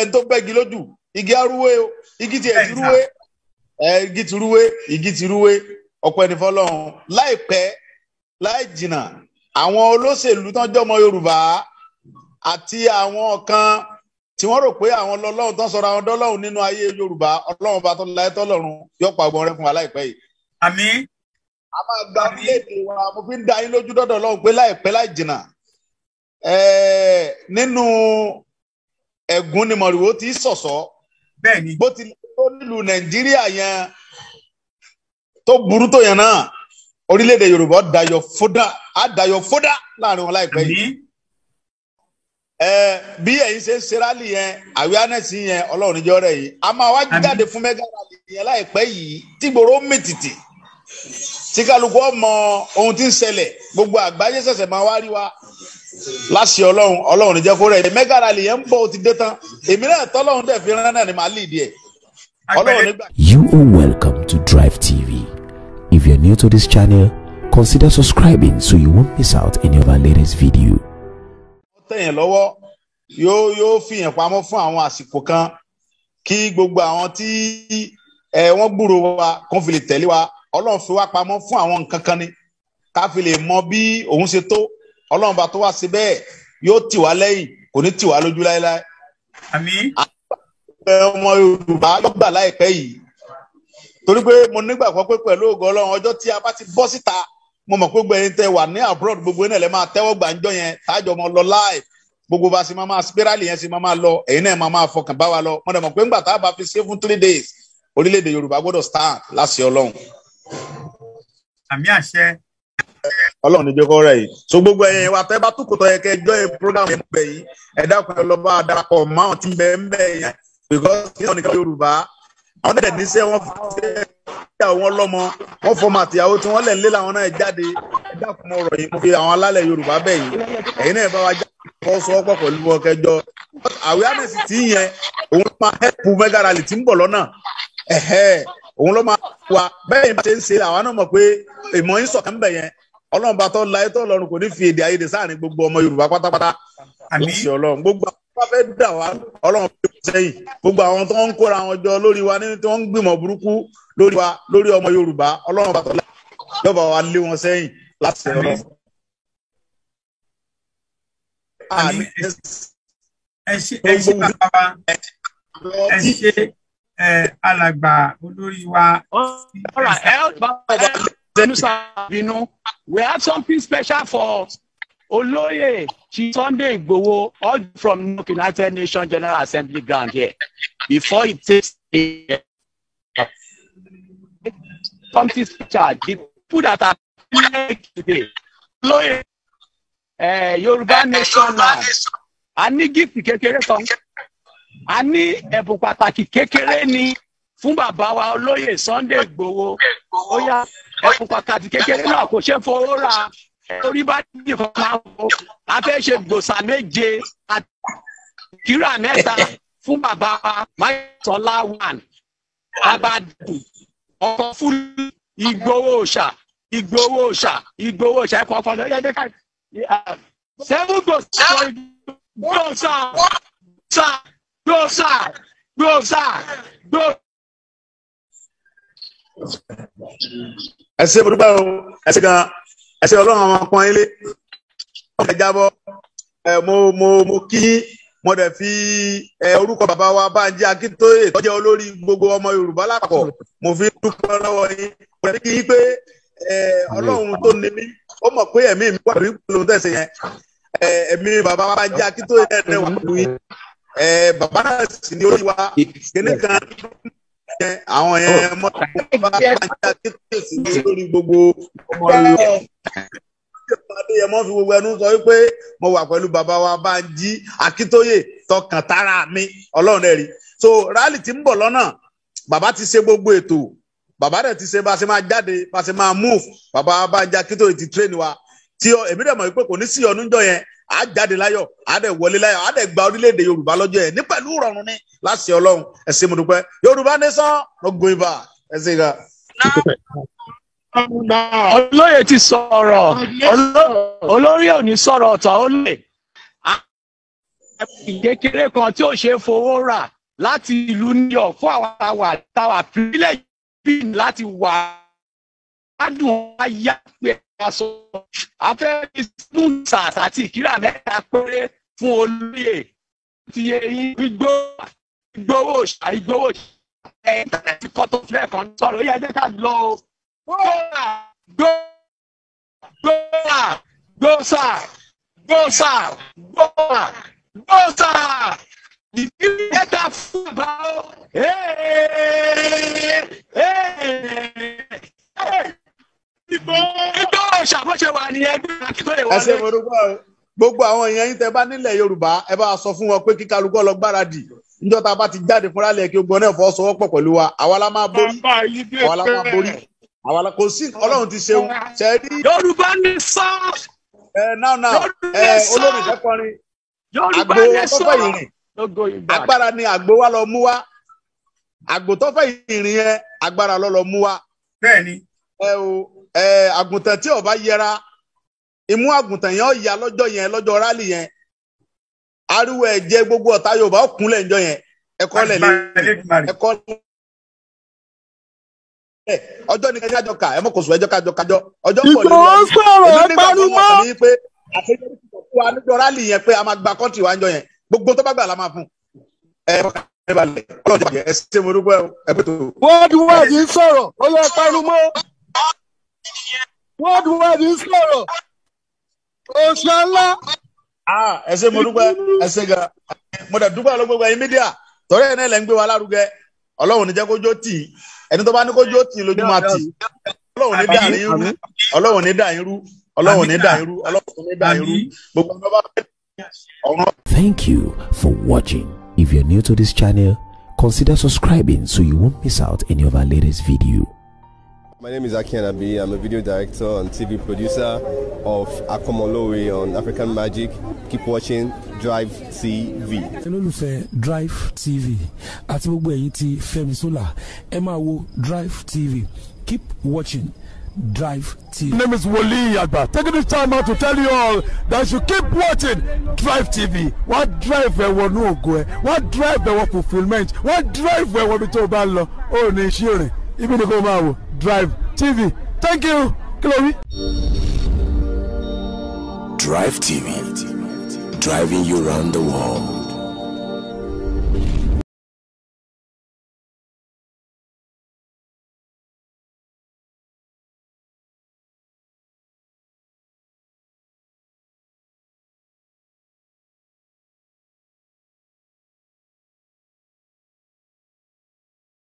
ẹni tó bẹ́gi lójú igi arúwé o igi ti ẹ̀ ti rúwé igi ti rúwé ọpẹ́ ní fọ́lọ́run láìpẹ́ láì jìnnà àwọn olóṣèlú tán jọmọ Yorùbá àti àwọn kan tí wọ́n rò pé àwọn lọ́lọ́run tán sọ̀rọ̀ àwọn dọ́lọ́run nínú ayé Yorùbá Ọlọ́run bá tó láyé tọ́lọ́run yóò pa ọgbọ́n rẹ fún wa láìpẹ́ yìí. Àmín. A máa gba orílẹ̀-èdè wa mo fi ń dá yín lójú dọ́dọ̀ Ọlọ́run pé láìpẹ́ láì jìnnà nínú ẹ̀gún ni mọ̀rìwó ti sọ̀sọ́ bó ti tó nílùú Nàìjíríà yẹn tó burú tó yẹn náà orílẹ̀-èdè Yorùbá dayọ̀ fódà láàrin wọn láìpẹ́ yìí. Bí ẹ̀yin ṣe ń ṣe rálì yẹn awareness yẹn Ọlọ́run níjọ́ rẹ̀ yìí a máa wá jáde fún mega rally yẹn láìpẹ́ yìí tí gbòòrò mìtìtì tí kálukú ọmọ ohun tí ń ṣẹlẹ̀ gbogbo àgbáyé ṣẹ̀ṣẹ̀ máa wá rí wa láṣẹ Ọlọ́run níjẹ́ kó rẹ̀ mega rally yẹn ń bọ̀ ó ti dé tán èmi náà tọ́lọ́run dẹ̀ fi rán náà ni màá lead ẹ̀ Ọlọ́run nígbà. You are welcome to Drive TV. If you're new to this channel, consider subscribing so you won't miss out any of our latest video. Tẹ̀yìn lọ́wọ́ yóò fi yẹn pamọ́ fún àwọn àsìkò kan kí gbogbo àwọn tí wọ́n gbúrò wa kàn fi lè tẹ̀lé wa Ọlọ́run fi wá pamọ́ fún àwọn nǹkan kan ni ká fi lè mọ bí òun ṣe tó Ọlọ́run bá tó wá sí bẹ́ẹ̀ yóò tì wá lẹ́yìn kò ní tì wá lójú láéláé. Àmín. Ọmọ Yorùbá yóò gbà láìpẹ́ yìí torí pé mo nígbàgbọ́ pé pẹ̀lú ògo Ọlọ́run ọjọ́ tí a bá ti bọ́ síta mo mọ̀ pé gbogbo ẹ̀yin tẹ́ wà ní abroad gbogbo náà lè máa tẹ́wọ́ gbàǹjọ́ yẹn tájọ mọ́ lọ live gbogbo bá sì máa spirali yẹn sì máa lọ ẹ̀yin náà máa fọkàn bá wa lọ mo dẹ̀ mọ̀ pé ńgbà tá a bá fi ṣe fún 3 days orílẹ̀-èdè Yorùbá gbọ́dọ̀ stand láṣẹ Ọlọ́run. Àmín àṣẹ. Ọlọ́run níjẹ́ kó rẹ̀ yìí so gbogbo ẹ̀yin wa tẹ́ bá túkòtò yẹ kẹ́ join program yẹn bẹ̀ yìí ẹ dákun ẹ lọ bá darapọ̀ mọ́ àwọn tí ń bẹ yẹn because kí wọ́n ní ká Yorùbá àwọn tẹ̀lé ní sẹ́ wọ́n fi ṣe ìyàwó wọn lọ́mọ wọ́n fọmọ àtìyàwó tí wọ́n lẹ̀ ń lé làwọn náà jáde ẹ dákun mọ́ ọ̀rọ̀ yìí mo fi àwọn alálẹ̀ Yorùbá bẹ̀ yìí ẹ̀yin náà bá wa jáde kọ́ sọ́wọ́pọ̀ pẹ̀lú wọn kẹjọ awareness tí yẹn òun ló máa help mega rally tí ń bọ̀ lọ́nà òun ló máa wà bẹ́ẹ̀ yẹn bá ṣe ń ṣe àwọn náà mọ̀ pé ìmọ̀ yín sọ̀kan bẹ̀ yẹn Ọlọ́run bá tọ́ láyé tọ́ lọ́run kò ní fi èdè àìyedè sáàrin gbogbo ọmọ Yorùbá pátápátá àmín Ọlọ́run gbogbo àwọn tó bá fẹ́ dà wá Ọlọ́run fi sẹ́yìn gbogbo àwọn tó ń kóra wọn jọ lórí wa nínú tí wọ́n ń gbìmọ̀ burúkú lórí wa lórí ọmọ Yorùbá Ọlọ́run bá tọ́ láyé yọba wa lé wọn sẹ́yìn láti ṣe Ọlọ́run. ẹ ṣe bàbá ẹ ṣe alàgbà olórí wa. We have something special for Oloye Sunday Igboho, all from United Nations General Assembly ground here. Before it takes something special, the people that are here today, Oloye, Yoruba Nation now, a ní gift kékeré kan, a ní ẹ̀bùn pàtàkì kékeré ni fún bàbá wa Olóyè Sunday Igboho. Ó yá ẹ̀bùn pàtàkì kékeré náà kò ṣe fowó ra torí bá dìde fún máa wo a fẹ́ ṣe gbòòsà méje àti kíra mẹ́ta fún bàbá wa Máyọ̀sọ́lá one bàbá dùn ọkọ̀ fún Ìgbòho ṣà ẹ̀kọ́ ọkọ̀ lọ́yẹ́ dé ká 7 gbòòsà. Ẹ ṣé mo dúpẹ́ o ẹ ṣé gan ẹ ṣé Ọlọ́run àwọn ọkùnrin ilé ọmọ ìjábọ̀ mo kí mo dẹ̀ fi orúkọ bàbá wa Banji Akintoye tó jẹ́ olórí gbogbo ọmọ Yorùbá lápapọ̀ mo fi dúpẹ́ lọ́wọ́ yín mo dẹ̀ kí yín pé Ọlọ́run tó ní mí ó mọ̀ pé ẹ̀mí mi wà lórí ìpolówó tẹ̀sí yẹn ẹ̀mí bàbá wa Banji Akintoye ẹ̀ wà lórí bàbá náà sì ní orí wa kíní kan àwọn yẹn mọ Banji Akintoye sì ní lórí gbogbo ọmọ Yorùbá Adéyẹmọ fi gbogbo ẹnu sọ wípé mo wà pẹ̀lú bàbá wa Banji Akintoye tọkàn tara mi Ọlọ́run rẹ̀ rí so rally tí ń bọ̀ lọ́nà bàbá ti ṣe gbogbo ètò bàbá rẹ̀ ti ṣe bá ṣe máa jáde bá ṣe máa move bàbá Banji Akintoye ti train wa tí èmi dẹ̀ mọ̀ wípé kò ní sí ọ̀nùjọ́ yẹn á jáde láyọ̀ á dẹ̀ wọlé láyọ̀ á dẹ̀ gba orílẹ̀-èdè Yorùbá lọ́jọ́ yẹn ní pẹ̀lú ìrọ̀rùn ní láti Ọlọ́run ẹ ṣé mo dúpẹ́ Yorùbá nation no going back ẹ ṣé ga. Olóyè ti sọ̀rọ̀ olórí ò ní sọ̀rọ̀ ọ̀tọ̀ ó lè kékeré kan tí ó ṣe fowó rà láti ìlú New York fún àwọn àwà privilege láti wà adùn ayá pé aṣọ afẹ́ sars àti ìkírà mẹ́ta péré fún olóyè ti eyín ìgbówó ìntánẹ́ẹ̀tì kọ́ tó fẹ́ kan sọ̀rọ̀ yẹ jẹ́ ká lọ gbósà ìdílé fún bá ìgbówó ṣàkóso wà ní ẹgbẹ́ akintoye wọlé. ẹ ṣe mo dúpẹ́ o gbogbo àwọn èèyàn yín tẹ́ bá nílẹ̀ Yorùbá ẹ bá sọ fún wọn pé kí kálukú lọ gbáradì níjọ́ tá a bá ti jáde fúnra lẹ̀ kí gbogbo náà fọwọ́sowọ́pọ̀ pẹ̀lú wa àwa la máa borí àwa la kò sí Ọlọ́run ti ṣeun ṣe rí. Yorùbá ní sọ. Now olórí ìfẹ́kọrin àgbo tọ́fẹ́ ìrìn agbára ni àgbo wa lọ mú wa àgbo tọ́fẹ́ ìrìn yẹn agbára lọ mú wa. Bẹ́ẹ̀ni. Àgùntàn tí ó bá yẹra imú àgùntàn yẹn ya lọ́jọ́ rálì yẹn ariwo ẹ̀jẹ̀ gbogbo ọ̀tá Yorùbá ó kúnlẹ̀ ńjọ́ yẹn ẹ̀kọ́ lẹ̀ ẹ̀kọ́ ọjọ́ ní kẹjọ ká ẹ mọ̀ kò sùn ẹjọ́ kájọ ọjọ́ pọ̀ nínú ọ̀rọ̀ pé àṣeyọrí ti sọ̀kú wa níjọ́ rálì yẹn pé a máa gba kọ́ńtì wa ńjọ́ yẹn gbogbo tó bá gbà la máa fún ọlọ́dẹ ẹ ṣe mo dúpẹ́ ẹ pé tó. worldwide ń sọ̀rọ̀ ó yẹ parumọ́ worldwide ń sọ̀rọ̀ òṣèlú. Ẹ ṣe mo dúpẹ́ ẹ ṣe ga mo dẹ̀ dúpẹ́ lọ gbogbo ẹ̀yin mídíà torí ẹ̀ náà lẹ́ ń gbé wa lárugẹ Ọlọ́run ní jẹ́ kójó tì í ẹni tó bá ní kójó tì í lójú máa tì í Ọlọ́run ní dà yín rú Ọlọ́run ní dà yín rú Ọlọ́run ní dà yín rú Ọlọ́run ní dà yín rú gbogbo ọmọ bá fẹ́ ọ̀run. Thank you for watching. If you're new to this channel, consider subscribing so you won't miss out any of our latest video. My name is Akintoye. I'm a video director and TV producer of Akomolowe on African Magic. Keep watching Drive TV. olólùfẹ́ Drive TV àti gbogbo ẹ̀yin tí Fẹ́mi Sola ẹ máa wo Drive TV. Keep watching Drive TV. My name is Wole Agba. Taking this time out to tell you all that you keep watching Drive TV. What drive ẹ̀wọ̀n ní ògo ẹ̀? What drive ẹ̀wọ̀n fulfilment? What drive ẹ̀wọ̀n bí tó bá lọ? Ó ní iṣẹ́ rẹ̀. Ibi ni kò máa wò Drive TV. Thank you. Chloe. Drive TV, driving you around the world.